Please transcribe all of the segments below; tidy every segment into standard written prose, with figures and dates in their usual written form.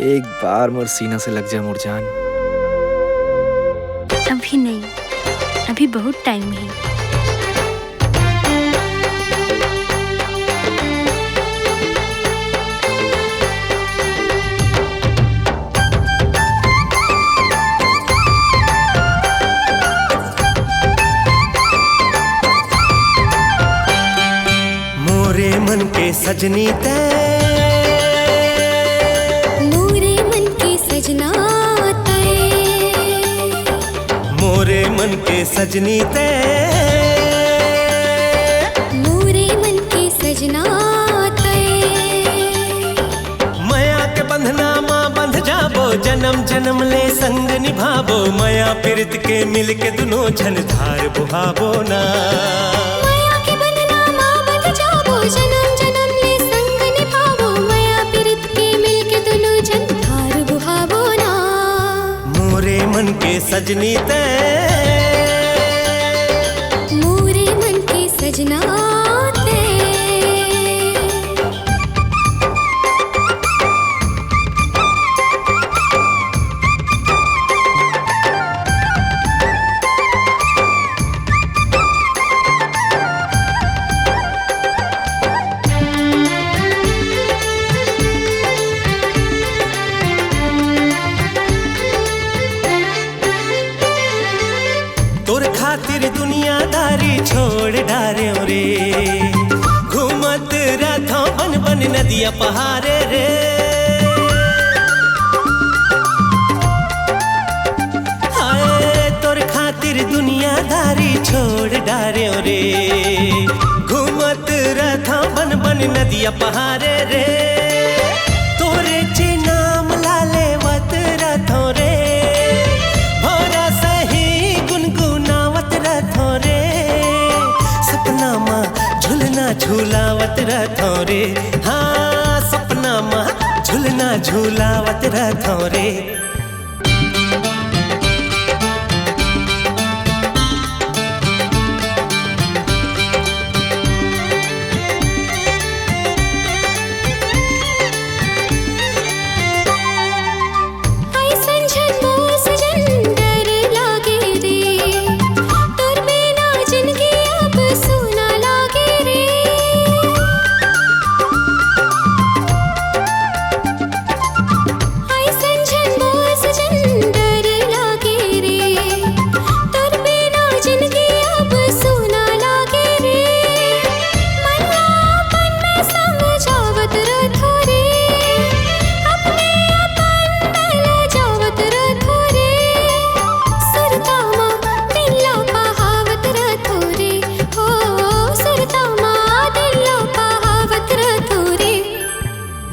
एक बार मोर सीना से लग जा मोर जान। अभी नहीं, अभी बहुत टाइम है। मोरे मन के सजनी ते, मोरे मन के सजना ते, मोरे मन के सजनी ते, मोरे मन के सजना ते। माया के बंधना माँ बंध जाबो, जन्म जन्म ले संग निभाबो। माया प्रीत के मिल के दुनो झन धार बुहाबो ना। जन्म जन्म ले संग निभावो, माया प्रीत के मिल के दोनों जन धार बुहावो ना। मोरे मन के सजनी ते, मोरे मन के सजना ते। तोर खातिर दुनियादारी छोड़ डारे रे, घूमत रथों बन बन नदिया पहाड़े रे। हाय तोर खातिर दुनियादारी छोड़ डारे रे, घूमत रथों बन बन नदिया पहाड़े रे। तोरे चे नाम लाले वत रथों रे, भोरा सही गुनगुनावत रथों रे। सपना माँ झूलना झूलावत रथों रे, हाँ सपना माँ झूलना झूलावत रथों रे।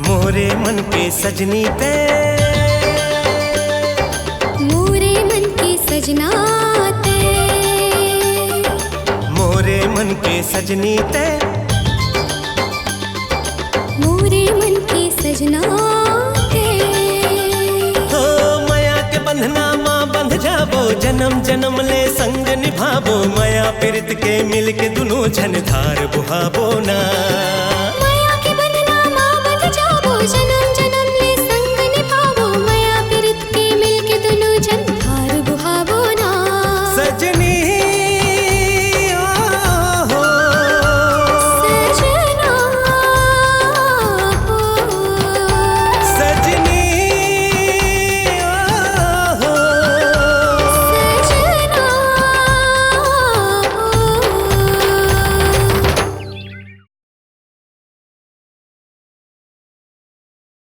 मोरे मन के सजनी ते, मोरे मन के सजना ते, मोरे मन के सजनी ते, मोरे मन के सजना ते। हो माया के बंधना माँ बंध जाबो, जन्म जन्म ले संग निभाबो। माया प्रीत के मिल के दुनो झन धार बुहाबो ना।